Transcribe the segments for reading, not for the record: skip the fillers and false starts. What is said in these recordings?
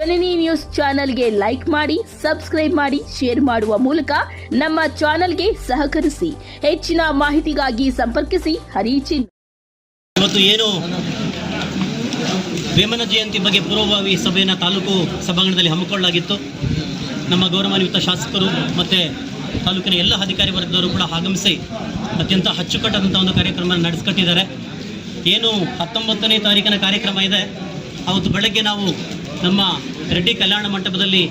ಜನನಿ news ಚಾನೆಲ್ಗೆ like ಮಾಡಿ, subscribe ಮಾಡಿ, ಶೇರ್ ಮಾಡುವ ಮೂಲಕ ನಮ್ಮ ಚಾನೆಲ್ಗೆ ಸಹಕರಿಸಿ. ಹೆಚ್ಚಿನ ಮಾಹಿತಿಗಾಗಿ ಸಂಪರ್ಕಿಸಿ ಹರಿಚಿನ್. ಇವತ್ತು ಏನು ವೇಮನ ಜಯಂತಿ ಬಗ್ಗೆ ಪೂರ್ವಭಾವಿ ಸಭೆಯನ್ನು ತಾಲೂಕು ಸಭಾಂಗಣದಲ್ಲಿ ಹಮ್ಮಿಕೊಳ್ಳಲಾಗಿತ್ತು. ನಮ್ಮ ಗೌರವಾನ್ವಿತ ಶಾಸಕರು ಮತ್ತು ತಾಲೂಕಿನ ಎಲ್ಲ ಅಧಿಕಾರಿ ವರ್ಗದವರು ಕೂಡ ಆಗಮಿಸಿ ಅತ್ಯಂತ ಅಚ್ಚುಕಟ್ಟಾದಂಥ ಒಂದು ಕಾರ್ಯಕ್ರಮವನ್ನು ನಡೆಸಿಕೊಟ್ಟಿದ್ದಾರೆ. ಏನು 19ನೇ ತಾರೀಕಿನ ಕಾರ್ಯಕ್ರಮ ಇದೆ, ಅವತ್ತು ಬೆಳಗ್ಗೆ ನಾವು ನಮ್ಮ ರೆಡ್ಡಿ ಕಲ್ಯಾಣ ಮಂಟಪದಲ್ಲಿ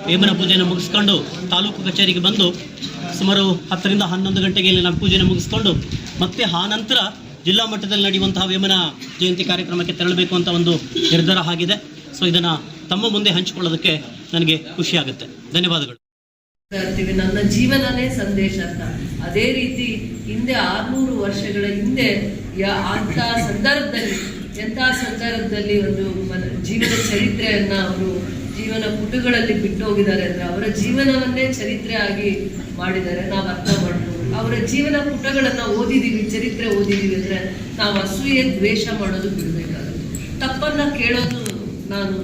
ವೇಮನ ಪೂಜೆಯನ್ನು ಮುಗಿಸ್ಕೊಂಡು ತಾಲೂಕು ಕಚೇರಿಗೆ ಬಂದು ಸುಮಾರು 10 ರಿಂದ 11 ಗಂಟೆಗೆ ಇಲ್ಲಿ ನಾವು ಪೂಜೆಯನ್ನು ಮುಗಿಸ್ಕೊಂಡು ಮತ್ತೆ ಆ ನಂತರ ಜಿಲ್ಲಾ ಮಟ್ಟದಲ್ಲಿ ನಡೆಯುವಂತಹ ವೇಮನ ಜಯಂತಿ ಕಾರ್ಯಕ್ರಮಕ್ಕೆ ತೆರಳಬೇಕು ಅಂತ ಒಂದು ನಿರ್ಧಾರ ಆಗಿದೆ. ಸೊ ಇದನ್ನು ತಮ್ಮ ಮುಂದೆ ಹಂಚಿಕೊಳ್ಳೋದಕ್ಕೆ ನನಗೆ ಖುಷಿಯಾಗುತ್ತೆ. ಧನ್ಯವಾದಗಳು. ನನ್ನ ಜೀವನನೇ ಸಂದೇಶ ಅಂತ. ಅದೇ ರೀತಿ ಹಿಂದೆ 600 ವರ್ಷಗಳ ಹಿಂದೆ ಎಂಥ ಸಂದರ್ಭದಲ್ಲಿ ಒಂದು ಜೀವನ ಚರಿತ್ರೆಯನ್ನ ಅವರು ಜೀವನ ಪುಟಗಳಲ್ಲಿ ಬಿಟ್ಟು ಹೋಗಿದ್ದಾರೆ ಅಂದ್ರೆ ಅವರ ಜೀವನವನ್ನೇ ಚರಿತ್ರೆ ಆಗಿ ಮಾಡಿದ್ದಾರೆ. ನಾವು ಅರ್ಥ ಮಾಡ್ಬೋದು. ಅವರ ಜೀವನ ಪುಟಗಳನ್ನ ಓದಿದೀವಿ, ಚರಿತ್ರೆ ಓದಿದೀವಿ ಅಂದ್ರೆ ನಾವು ಅಸೂಯೆ ದ್ವೇಷ ಮಾಡೋದು ಬಿಡಬೇಕಾಗುತ್ತೆ. ತಪ್ಪನ್ನ ಕೇಳೋದು ನಾನು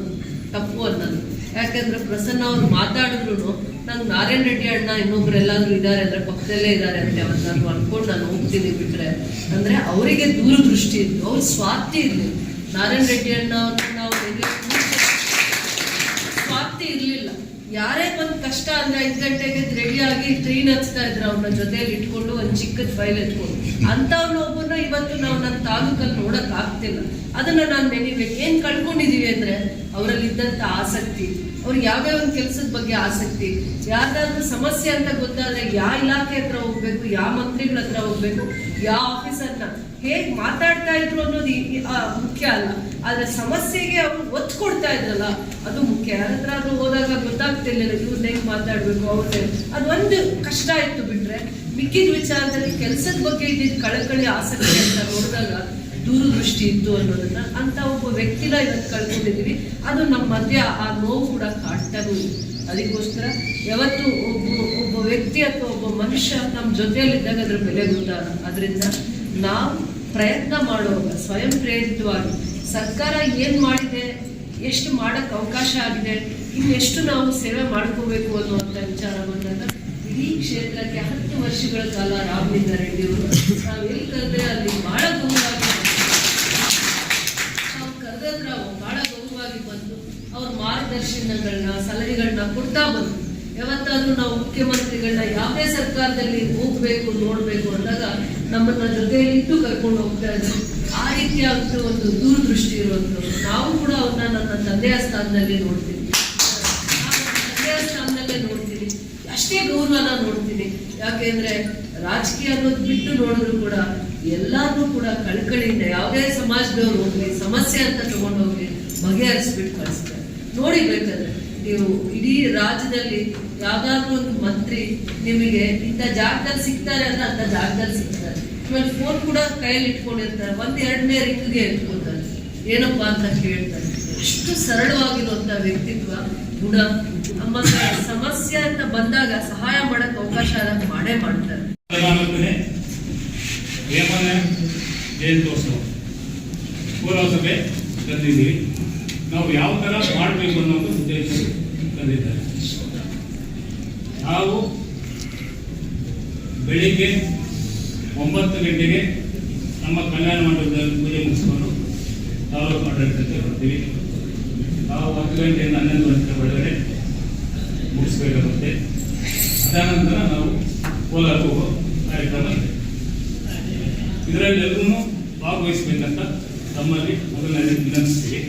ತಪ್ಪು ಅನ್ನೋದು. ಯಾಕಂದ್ರೆ ಪ್ರಸನ್ನ ಅವರು ಮಾತಾಡಿದ್ರು ನಂಗೆ ನಾರಾಯಣ ರೆಡ್ಡಿ ಅಣ್ಣ ಇನ್ನೊಬ್ರು ಎಲ್ಲಾದ್ರೂ ಇದ್ದಾರೆ ಅಂದ್ರೆ ಪಕ್ಕದಲ್ಲೇ ಇದ್ದಾರೆ ಅಂತ ಯಾವತ್ತಾದ್ರು ಅನ್ಕೊಂಡು ನಾನು ಹೋಗ್ತೀನಿ. ಬಿಟ್ರೆ ಅಂದ್ರೆ ಅವರಿಗೆ ದೂರದೃಷ್ಟಿ ಇತ್ತು, ಅವ್ರ ಸ್ವಾರ್ಥಿ ಇರ್ಲಿ. ನಾರಾಯಣ ರೆಡ್ಡಿ ಅಣ್ಣ ಅವ್ರನ್ನ ನಾವು ಸ್ವಾರ್ಥಿ ಇರ್ಲಿಲ್ಲ. ಯಾರೇ ಬಂದ್ ಕಷ್ಟ ಅಂದ್ರೆ 5 ಗಂಟೆಗೆ ರೆಡಿಯಾಗಿ ಟ್ರೈನ್ ಹಚ್ತಾ ಇದ್ರು, ಅವ್ರನ್ನ ಜೊತೆಯಲ್ಲಿ ಇಟ್ಕೊಂಡು ಒಂದ್ ಚಿಕ್ಕದ ಫೈಲ್ ಎತ್ಕೊಂಡು. ಅಂತವ್ರನ್ನ ಒಬ್ಬರನ್ನ ಇವತ್ತು ನಾವು ನನ್ನ ತಾಲೂಕಲ್ಲಿ ನೋಡಕ್ ಆಗ್ತಿಲ್ಲ. ಅದನ್ನ ನಾನು ನೆನಿಬೇಕು. ಏನ್ ಕಳ್ಕೊಂಡಿದೀವಿ ಅಂದ್ರೆ ಅವರಲ್ಲಿ ಇದ್ದಂತ ಆಸಕ್ತಿ, ಅವ್ರಿಗೆ ಯಾವ್ಯಾವ ಒಂದು ಕೆಲಸದ ಬಗ್ಗೆ ಆಸಕ್ತಿ, ಯಾರ್ದಾದ್ರೂ ಸಮಸ್ಯೆ ಅಂತ ಗೊತ್ತಾದ್ರೆ ಯಾವ ಇಲಾಖೆ ಹತ್ರ ಹೋಗ್ಬೇಕು, ಯಾವ ಮಂತ್ರಿಗಳ ಹತ್ರ ಹೋಗ್ಬೇಕು, ಯಾವ ಆಫೀಸರ್ನ ಹೇಗ್ ಮಾತಾಡ್ತಾ ಇದ್ರು ಅನ್ನೋದು ಮುಖ್ಯ ಅಲ್ಲ. ಆದ್ರೆ ಸಮಸ್ಯೆಗೆ ಅವ್ರು ಒತ್ತು ಕೊಡ್ತಾ ಇದ್ರಲ್ಲ ಅದು ಮುಖ್ಯ. ಯಾರ ಹತ್ರ ಆದ್ರೂ ಹೋದಾಗ ಗೊತ್ತಾಗ್ತಿರ್ಲಿಲ್ಲ ಇವ್ರನ್ನ ಹೆಂಗ್ ಮಾತಾಡ್ಬೇಕು, ಅವ್ರನ್ನೇ ಅದೊಂದು ಕಷ್ಟ ಇತ್ತು. ಬಿಟ್ರೆ ಮಿಕ್ಕಿದ ವಿಚಾರದಲ್ಲಿ ಕೆಲಸದ ಬಗ್ಗೆ ಇದ್ದಿದ್ದು ಕಳಕಳಿ ಆಸಕ್ತಿ ಅಂತ ನೋಡಿದಾಗ ದೂರದೃಷ್ಟಿ ಇತ್ತು ಅನ್ನೋದನ್ನ ಅಂತ ಒಬ್ಬ ವ್ಯಕ್ತಿನ ಇವತ್ತು ಕಳ್ಕೊಂಡಿದೀವಿ. ಅದು ನಮ್ಮ ಮಧ್ಯ ಆ ನೋವು ಕೂಡ ಕಾಡ್ತಾನೂ ಇದೆ. ಅದಕ್ಕೋಸ್ಕರ ಯಾವತ್ತು ಒಬ್ಬ ವ್ಯಕ್ತಿ ಅಥವಾ ಒಬ್ಬ ಮನುಷ್ಯ ನಮ್ಮ ಜೊತೆಯಲ್ಲಿದ್ದಾಗ ಅದ್ರ ಬೆಲೆ ಗೊತ್ತಾಗ. ಅದರಿಂದ ನಾವು ಪ್ರಯತ್ನ ಮಾಡುವಾಗ ಸ್ವಯಂ ಪ್ರೇರಿತವಾಗಿ ಸರ್ಕಾರ ಏನ್ ಮಾಡಿದೆ, ಎಷ್ಟು ಮಾಡಕ್ ಅವಕಾಶ ಆಗಿದೆ, ಇನ್ನೆಷ್ಟು ನಾವು ಸೇವೆ ಮಾಡ್ಕೋಬೇಕು ಅನ್ನುವಂಥ ವಿಚಾರ ಬಂದಾಗ ಇಡೀ ಕ್ಷೇತ್ರಕ್ಕೆ 10 ವರ್ಷಗಳ ಕಾಲ ರಾಮಲಿಂಗ ರೆಡ್ಡಿಯವರು ನಾವು ಎಲ್ಲಿ ಕರೆದ್ರೆ ಅಲ್ಲಿ ಬಹಳ ಗೌರವವಾಗಿ ಬಹಳ ಗೌರವವಾಗಿ ಬಂದು ಅವ್ರ ಮಾರ್ಗದರ್ಶನಗಳನ್ನ ಸಲಹೆಗಳನ್ನ ಕೊಡ್ತಾ ಬಂದು ಯಾವತ್ತಾದ್ರೂ ನಾವು ಮುಖ್ಯಮಂತ್ರಿಗಳನ್ನ ಯಾವುದೇ ಸರ್ಕಾರದಲ್ಲಿ ಹೋಗ್ಬೇಕು ನೋಡ್ಬೇಕು ಅಂದಾಗ ನಮ್ಮನ್ನ ಜೊತೆಯಲ್ಲಿ ಇದ್ದು ಕರ್ಕೊಂಡು ಹೋಗ್ತಾ ಇದ್ರು. ಆ ರೀತಿಯಾದ ಒಂದು ದೂರದೃಷ್ಟಿ ಇರುವಂಥವ್ರು. ನಾವು ಕೂಡ ಅವ್ರನ್ನ ನನ್ನ ತಂದೆಯ ಸ್ಥಾನದಲ್ಲಿ ನೋಡ್ತೀನಿ, ತಂದೆಯ ಸ್ಥಾನದಲ್ಲೇ ನೋಡ್ತೀನಿ, ಅಷ್ಟೇ ಗೌರವನ ನೋಡ್ತೀನಿ. ಯಾಕೆಂದ್ರೆ ರಾಜಕೀಯ ಅನ್ನೋದು ಬಿಟ್ಟು ನೋಡಿದ್ರು ಕೂಡ ಎಲ್ಲಾದ್ರೂ ಕೂಡ ಕಳಕಳಿಯಿಂದ ಯಾವುದೇ ಸಮಾಜದವ್ರು ಹೋಗ್ಲಿ, ಸಮಸ್ಯೆ ಅಂತ ತಗೊಂಡೋಗ್ಲಿ ಬಗೆಹರಿಸ್ಬಿಟ್ಟು ಕಳಿಸ್ತಾರೆ. ನೋಡಿ ಬೇಕಾದ್ರೆ ನೀವು ಇಡೀ ರಾಜ್ಯದಲ್ಲಿ ಯಾವ್ದಾದ್ರು ಒಂದು ಮಂತ್ರಿ ನಿಮಗೆ ಇಂಥ ಜಾಗದಲ್ಲಿ ಸಿಗ್ತಾರೆ ಅಂದ್ರೆ ಅಂತ ಜಾಗದಲ್ಲಿ ಸಿಗ್ತಾರೆ. ಆಮೇಲೆ ಫೋನ್ ಕೂಡ ಕೈಯಲ್ಲಿ ಇಟ್ಕೊಂಡಿರ್ತಾರೆ, 1-2ನೇ ರಿಂಗ್ಗೆ ಇಟ್ಕೊತಾರೆ, ಏನಪ್ಪಾ ಅಂತ ಕೇಳ್ತಾರೆ. ಅಷ್ಟು ಸರಳವಾಗಿರುವಂತ ವ್ಯಕ್ತಿತ್ವ ಗುಣ. ನಮ್ಮ ಸಮಸ್ಯೆ ಅಂತ ಬಂದಾಗ ಸಹಾಯ ಮಾಡಕ್ ಅವಕಾಶ ಮಾಡೇ ಮಾಡ್ತಾರೆ. ವೇಮನ ಜಯಂತ್ಯೋತ್ಸವ ಪೂರ್ವಸಭೆ ತಂದಿದ್ದೀವಿ. ನಾವು ಯಾವ ಥರ ಮಾಡಬೇಕು ಅನ್ನೋದು ಉದ್ದೇಶ ತಂದಿದ್ದಾರೆ. ನಾವು ಬೆಳಿಗ್ಗೆ 9 ಗಂಟೆಗೆ ನಮ್ಮ ಕಲ್ಯಾಣ ಮಂಟಪದಲ್ಲಿ ಪೂಜೆ ಮುಗಿಸ್ಕೊಂಡು ತಾಲೂಕು ಆಡಳಿತಕ್ಕೆ ಬರ್ತೀವಿ. ನಾವು 10 ಗಂಟೆಯಿಂದ 11 ಗಂಟೆ ಒಳಗಡೆ ಮುಗಿಸ್ಬೇಕಾಗುತ್ತೆ. ಅದಾನಂತರ ನಾವು ಕೋಲಾರ ಹೋಗೋ ಕಾರ್ಯಕ್ರಮ ಇದೆ. ಇದರಲ್ಲಿ ಎಲ್ಲರೂ ಭಾಗವಹಿಸಬೇಕಂತ ತಮ್ಮಲ್ಲಿ ಮೊದಲನೇ ವಿನಂತಿಸ್ತೀವಿ.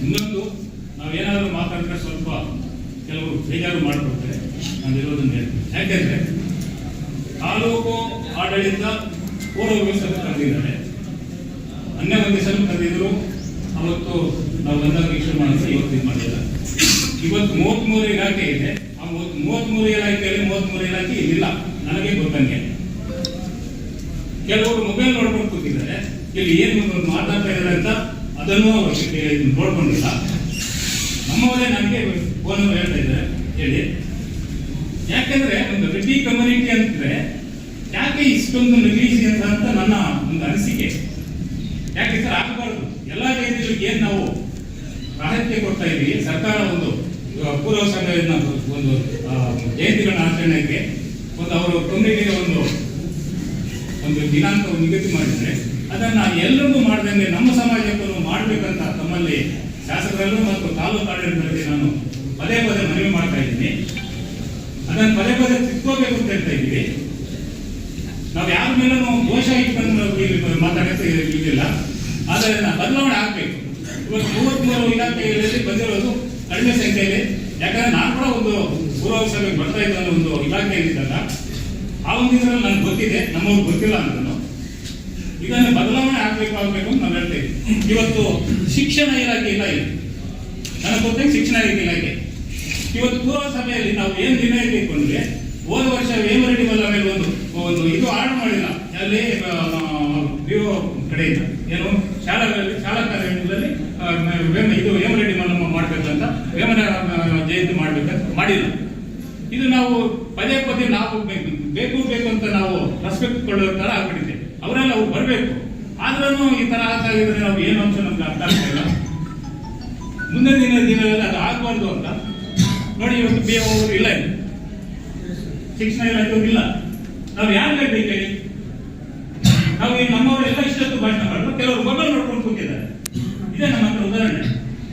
ಇನ್ನೊಂದು, ನಾವೇನಾದರೂ ಮಾತಾಡಿದ್ರೆ ಸ್ವಲ್ಪ ಕೆಲವರು ಬೇಜಾರು ಮಾಡಿಕೊಡ್ತಾರೆ. ನಾನು ಇರೋದನ್ನ ಹೇಳ್ತೀನಿ. ಯಾಕೆಂದ್ರೆ ತಾಲೂಕು ಆಡಳಿತ ಪೂರ್ವ ವ್ಯವಸ್ಥೆ ಕರೆದಿದ್ದಾರೆ, 12 ದಿವಸ ಕರೆದಿದ್ರು. ಅವತ್ತು ನಾವು ಬಂದಾಗ ಇಶ್ಯೂ ಮಾಡಿದ್ರೆ ಇವತ್ತು ಇದು ಮಾಡಿಲ್ಲ. ಇವತ್ತು 33 ಇಲಾಖೆ ಇದೆ. ಆ 33 ಇಲಾಖೆಯಲ್ಲಿ 33 ಇಲಾಖೆ ಇದಿಲ್ಲ ನನಗೆ ಗೊತ್ತಂಗೆ. ಕೆಲವರು ಮೊಬೈಲ್ ನೋಡ್ಕೊಂಡು ಕೂತಿದ್ದಾರೆ, ಇಲ್ಲಿ ಏನು ಮಾತಾಡ್ತಾ ಇದ್ದಾರೆ ಅಂತ ಅದನ್ನು ನೋಡ್ಕೊಂಡಿಲ್ಲ. ನಮ್ಮವರೇ ನನಗೆ ಫೋನ್ ಹೇಳ್ತಾ ಇದ್ದಾರೆ ಹೇಳಿ. ಯಾಕೆಂದ್ರೆ ಒಂದು ರೆಡ್ಡಿ ಕಮ್ಯುನಿಟಿ ಅಂದ್ರೆ ಯಾಕೆ ಇಷ್ಟೊಂದು ನೆಗ್ಲಿಜೆನ್ಸ್ ಅಂತ ನನ್ನ ಒಂದು ಅನಿಸಿಕೆ. ಯಾಕೆ ಸರ್ ಆಗಬಾರ್ದು. ಎಲ್ಲ ಜಯಂತಿಗಳಿಗೆ ಏನ್ ನಾವು ಪ್ರಾಶಸ್ತ್ಯ ಕೊಡ್ತಾ ಇದ್ದೀವಿ. ಸರ್ಕಾರ ಒಂದು ಪೂರ್ವ ಸಂಘದಿಂದ ಒಂದು ಜಯಂತಿಗಳ ಆಚರಣೆಗೆ ಒಂದು ಅವರು ಕಮ್ಯುನಿಟಿಗೆ ಒಂದು ದಿನಾಂಕವನ್ನು ನಿಗದಿ ಮಾಡಿದರೆ ಅದನ್ನು ಎಲ್ಲರಿಗೂ ಮಾಡದಂಗೆ ನಮ್ಮ ಸಮಾಜಕ್ಕೂ ಮಾಡಬೇಕಂತ ತಮ್ಮಲ್ಲಿ ಶಾಸಕರಲ್ಲೂ ಮತ್ತು ತಾಲೂಕು ಆಡಳಿತದಲ್ಲಿ ನಾನು ಪದೇ ಪದೇ ಮನವಿ ಮಾಡ್ತಾ ಇದ್ದೀನಿ. ಅದನ್ನು ಪದೇ ಪದೇ ತಿಳ್ಕೋಬೇಕು ಅಂತ ಹೇಳ್ತಾ ಇದ್ದೀವಿ. ನಾವು ಯಾರ ಮೇಲೆ ದೋಷ ಇಟ್ಕೊಂಡು ಮಾತಾಡೋದು ಇದಿಲ್ಲ, ಆದರೆ ಬದಲಾವಣೆ ಆಗಬೇಕು. ಇವತ್ತು 33 ಇಲಾಖೆಗಳಲ್ಲಿ ಬಂದಿರೋದು ಕಡಿಮೆ ಸಂಖ್ಯೆಯಲ್ಲಿ. ಯಾಕಂದ್ರೆ ನಾನು ಕೂಡ ಒಂದು ಪೂರ್ವ ಸಭೆಗೆ ಬರ್ತಾ ಇದ್ದ ಒಂದು ಇಲಾಖೆಯಲ್ಲಿದ್ದಾಗ ಆ ಒಂದು ಇದರಲ್ಲಿ ನನಗೆ ಗೊತ್ತಿದೆ, ನಮ್ಮವ್ರಿಗೆ ಗೊತ್ತಿಲ್ಲ ಅಂತ. ಇದನ್ನು ಬದಲಾವಣೆ ಆಗಬೇಕು ಅಂತ ನಾವು ಹೇಳ್ತೇವೆ. ಇವತ್ತು ಶಿಕ್ಷಣ ಇಲಾಖೆ ಇಲ್ಲ, ಇಲ್ಲಿ ನನಗೆ ಗೊತ್ತಾಗ ಶಿಕ್ಷಣ ಇಲಾಖೆ ಇವತ್ತು ಪೂರ್ವ ಸಭೆಯಲ್ಲಿ ನಾವು ಏನು ನಿರ್ಣಯ ತೆಗೆದುಕೊಂಡ್ರೆ, ಹೋದ ವರ್ಷ ವೇಮರೆಡ್ಡಿ ಮೇಲೆ ಒಂದು ಇದು ಆರ್ಡರ್ ಮಾಡಿಲ್ಲ, ಅಲ್ಲಿ ವಿವೋ ಕಡೆಯಿಂದ ಏನು ಶಾಲಾ ಕಾಲೇಜುಗಳಲ್ಲಿ ಇದು ವೇಮರೆಡ್ಡಿ ಮಲ್ಲಮ್ಮ ಮಾಡ್ಬೇಕಂತ, ವೇಮನ ಜಯಂತಿ ಮಾಡ್ಬೇಕಂತ ಮಾಡಿಲ್ಲ. ಇದು ನಾವು ಪದೇ ಪದೇ ನಾವು ಬೇಕು ಅಂತ ನಾವು ರೆಸ್ಪೆಕ್ಟ್ ಕೊಳ್ಳೋ ತರ ಆಗ್ಬಿಟ್ಟಿದೆ. ಅವರೆಲ್ಲ ಅವ್ರು ಬರಬೇಕು, ಆದ್ರೂ ಈ ತರ ಆಗ್ತಾ ಇದ್ರೆ ನಾವು ಏನು ಅಂತ ನಮ್ಗೆ ಅರ್ಥ ಆಗ್ತಿಲ್ಲ. ಮುಂದಿನ ದಿನಗಳಲ್ಲಿ ಅದು ಆಗಬಾರ್ದು ಅಂತ ನೋಡಿ. ಇವತ್ತು ಬಿ ಅವರು ಇಲ್ಲ, ಶಿಕ್ಷಣ ಇಲಾಖೆಯವರು ಇಲ್ಲ. ನಾವು ಯಾರು ಬೇಕು ಹೇಳಿ? ನಾವು ನಮ್ಮವರೆಲ್ಲ ಇಷ್ಟೊತ್ತು ಭಾಷಣ ಮಾಡಿದ್ರು, ಕೆಲವರು ಮೊಬೈಲ್ ನೋಡ್ಕೊಂಡು ಕೂತಿದ್ದಾರೆ. ಇದೇ ನಮ್ಮ ಹತ್ರ ಉದಾಹರಣೆ.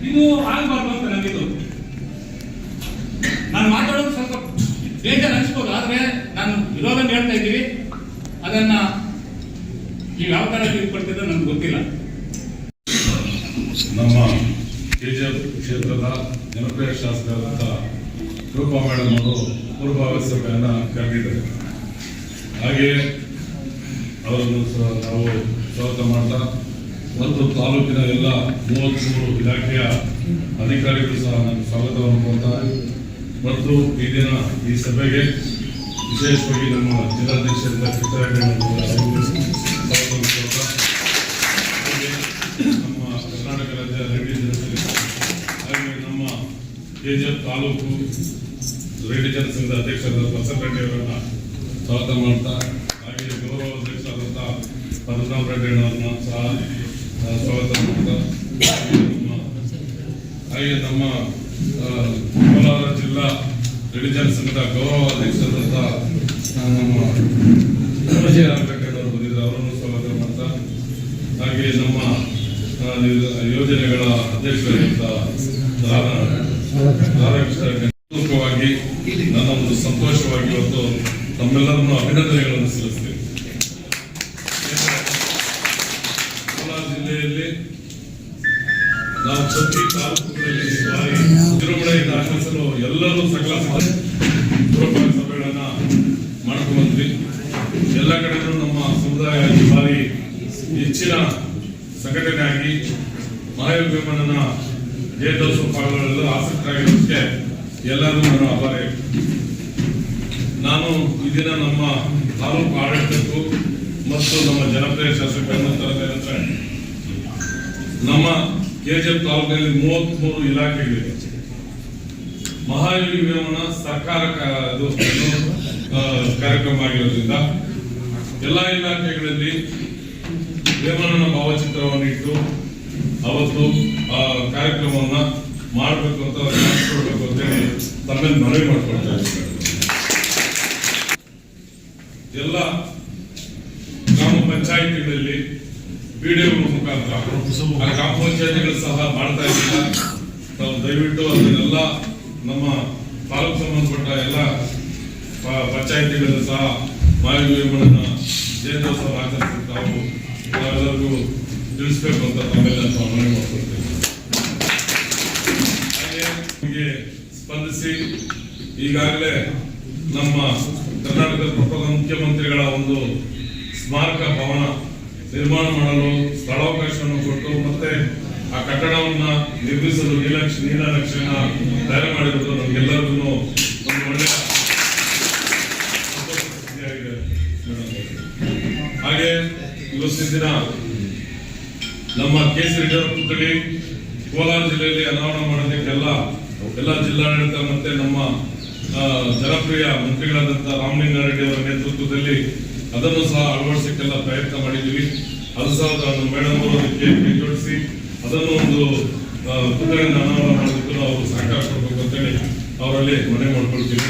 ಇದು ಆಗಬಾರ್ದು ಅಂತ ನಮಗಿದು. ನಾನು ಮಾತಾಡೋದು ಸ್ವಲ್ಪ ಬೇಜಾರು ಅನಿಸ್ಬೋದು, ಆದ್ರೆ ನಾನು ವಿರೋಧ ಹೇಳ್ತಾ ಇದ್ದೀವಿ. ಅದನ್ನ ನೀವು ಯಾವ ತರ ತಿಳ್ಕೊಳ್ತಿದ್ರೆ ನಮ್ಗೆ ಗೊತ್ತಿಲ್ಲ. ನಮ್ಮ ಕೆಜಿಎಫ್ ಕ್ಷೇತ್ರದ ಜನಪ್ರಿಯ ಶಾಸಕರಾದಂಥ ರೂಪಾ ಮೇಡಮ್ ಅವರು ಪೂರ್ವಭಾವಿ ಸಭೆಯನ್ನು ಕರೆದಿದ್ದಾರೆ. ಹಾಗೆ ಅವರನ್ನು ನಾವು ಸ್ವಾಗತ ಮಾಡ್ತಾ ಮತ್ತು ತಾಲೂಕಿನ ಎಲ್ಲ 33 ಇಲಾಖೆಯ ಅಧಿಕಾರಿಗಳು ಸಹ ನಾನು ಸ್ವಾಗತವನ್ನು ಕೊಡ್ತಾರೆ. ಮತ್ತು ಈ ದಿನ ಈ ಸಭೆಗೆ ವಿಶೇಷವಾಗಿ ನಮ್ಮ ಜಿಲ್ಲಾಧ್ಯಕ್ಷರಿಂದ ಕಿತ್ತರೆಡ್ಡಿ ಸ್ವಾಗತವನ್ನು ಕೊಡ್ತಾ, ನಮ್ಮ ಕರ್ನಾಟಕ ರಾಜ್ಯ ರೆಡ್ಡಿ ಜನಸಂಘ ಹಾಗೆ ನಮ್ಮ ಕೆಜಿಎಫ್ ತಾಲೂಕು ರೆಡ್ಡಿ ಜನಸಂಘದ ಅಧ್ಯಕ್ಷರಾದ ಬಸವರೆಡ್ಡಿ ಅವರನ್ನ ಸ್ವಾಗತ ಮಾಡ್ತಾ, ಹಾಗೆ ಗೌರವ ಅಧ್ಯಕ್ಷರಾದಂಥ ಪರಶುರಾಮ ರೆಡ್ಡಿ ಅವರನ್ನ ಸಹ ಸ್ವಾಗತ ಮಾಡ್ತಾ, ಹಾಗೆ ನಮ್ಮ ಕೋಲಾರ ಜಿಲ್ಲಾ ರೆಡ್ಡಿ ಜನಸಂಘದ ಗೌರವ ಅಧ್ಯಕ್ಷರಾದಂಥ ನಮ್ಮ ಅವರು ಬಂದಿದ್ದಾರೆ, ಅವರನ್ನು ಸ್ವಾಗತ ಮಾಡ್ತಾ, ಹಾಗೆ ನಮ್ಮ ಯೋಜನೆಗಳ ಅಧ್ಯಕ್ಷರಾದಂಥ ಧಾರಾವಾಹಿ ನನ್ನ ಒಂದು ಸಂತೋಷವಾಗಿ ಇವತ್ತು ತಮ್ಮೆಲ್ಲರನ್ನು ಅಭಿನಂದನೆಗಳನ್ನು ಸಲ್ಲಿಸ್ತೇನೆ. ಕೋಲಾರ ಜಿಲ್ಲೆಯಲ್ಲಿ ನಾವು ಪ್ರತಿ ತಾಲೂಕುಗಳಲ್ಲಿ ವಿಜೃಂಭಣೆಯಿಂದ ಆಚರಿಸಲು ಎಲ್ಲರೂ ಸಕಲ ಪೂರ್ವಭಾವಿ ಸಭೆಗಳನ್ನ ಮಾಡ್ಕೊಂಡು ಬಂದ್ವಿ. ಎಲ್ಲ ಕಡೆಗೂ ನಮ್ಮ ಸಮುದಾಯ ಬಾರಿ ಹೆಚ್ಚಿನ ಸಂಘಟನೆ ಆಗಿ ಮಹಾಯೋಗ ವಿಮಾನನ ಜಯದೋತ್ಸವ ಪಾಲ್ಗೊಳ್ಳಲು ಆಸಕ್ತರಾಗಿರೋದಕ್ಕೆ ಎಲ್ಲರೂ ನಾನು ಆಭಾರಿ. ನಾನು ಈ ದಿನ ನಮ್ಮ ತಾಲೂಕು ಆಡಳಿತಕ್ಕೂ ಮತ್ತು ನಮ್ಮ ಜನಪ್ರಿಯ ಶಾಸಕರನ್ನು ತರಬೇಕಂದ್ರೆ, ನಮ್ಮ ಕೆಜಿಎಫ್ ತಾಲೂಕಿನಲ್ಲಿ 33 ಇಲಾಖೆಗಳಿವೆ. ಮಹಾಯೋಗಿ ವೇಮನ ಸರ್ಕಾರ ಕಾರ್ಯಕ್ರಮ ಆಗಿರೋದ್ರಿಂದ ಎಲ್ಲ ಇಲಾಖೆಗಳಲ್ಲಿ ವೇಮನನ ಭಾವಚಿತ್ರವನ್ನು ಇಟ್ಟು ಅವತ್ತು ಆ ಕಾರ್ಯಕ್ರಮವನ್ನ ಮಾಡಬೇಕು ಅಂತ ಮಾಡಿಕೊಡ್ಬೇಕು ಅಂತೇಳಿ ತಮ್ಮಲ್ಲಿ ಮನವಿ ಮಾಡ್ಕೊಳ್ತಾ ಇದ್ದಾರೆ. ಎಲ್ಲ ಗ್ರಾಮ ಪಂಚಾಯಿತಿಗಳಲ್ಲಿ ವಿಡಿಯೋ ಮುಖಾಂತರ ಗ್ರಾಮ ಪಂಚಾಯಿತಿಗಳು ಸಹ ಮಾಡ್ತಾ ಇದ್ದೀರಾ. ನಾವು ದಯವಿಟ್ಟು ಅದನ್ನೆಲ್ಲ ನಮ್ಮ ತಾಲೂಕು ಸಂಬಂಧಪಟ್ಟ ಎಲ್ಲ ಪಂಚಾಯಿತಿಗಳು ಸಹ ಮಹಾಯೋಗಿಗಳನ್ನ ಜಯಂತ್ಯೋತ್ಸವ ಆಚರಿಸಿ ತಾವು ಎಲ್ಲರಿಗೂ ತಿಳಿಸ್ಬೇಕು ಅಂತ ತಮ್ಮೆಲ್ಲ ಮನವಿ ಮಾಡ್ಕೊಳ್ತೇವೆ. ಹಾಗೆ ಸ್ಪಂದಿಸಿ ಈಗಾಗಲೇ ನಮ್ಮ ಕರ್ನಾಟಕದ ಪ್ರಥಮ ಮುಖ್ಯಮಂತ್ರಿಗಳ ಒಂದು ಸ್ಮಾರಕ ಭವನ ನಿರ್ಮಾಣ ಮಾಡಲು ಸ್ಥಳಾವಕಾಶವನ್ನು ಕೊಟ್ಟು ಮತ್ತೆ ಆ ಕಟ್ಟಡವನ್ನ ನಿರ್ಮಿಸಲು ನೀಲನಕ್ಷೆಯನ್ನ ತಯಾರು ಮಾಡಿರೋದು ನಮಗೆಲ್ಲರಿಗೂ ಒಂದು ಒಳ್ಳೆಯ ಸಂತೋಷವಾಗಿದೆ. ಹಾಗೆ ಇವತ್ತಿನ ದಿನ ನಮ್ಮ ಕೇಸರಿ ಪುತ್ಥಳಿ ಕೋಲಾರ ಜಿಲ್ಲೆಯಲ್ಲಿ ಅನಾವರಣ ಮಾಡೋದಕ್ಕೆ ಎಲ್ಲ ಜಿಲ್ಲಾಡಳಿತ ಮತ್ತೆ ನಮ್ಮ ಜನಪ್ರಿಯ ಮಂತ್ರಿಗಳಾದಂತಹ ರಾಮಲಿಂಗಾರೆಡ್ಡಿ ಅವರ ನೇತೃತ್ವದಲ್ಲಿ ಅದನ್ನು ಸಹ ಅಳವಡಿಸಕ್ಕೆಲ್ಲ ಪ್ರಯತ್ನ ಮಾಡಿದ್ದೀವಿ. ಅದು ಸಹ ಮೇಡಮ್ ಅವರು ಅದಕ್ಕೆ ಕೈ ಜೋಡಿಸಿ ಅದನ್ನು ಒಂದು ಪುತ್ಥಳಿಯನ್ನು ಅನಾವರಣ ಮಾಡೋದಕ್ಕೂ ಅವರು ಸಹಕಾರ ಕೊಡಬೇಕು ಅಂತೇಳಿ ಅವರಲ್ಲಿ ಮನೆ ಮಾಡ್ಕೊಳ್ತೀನಿ.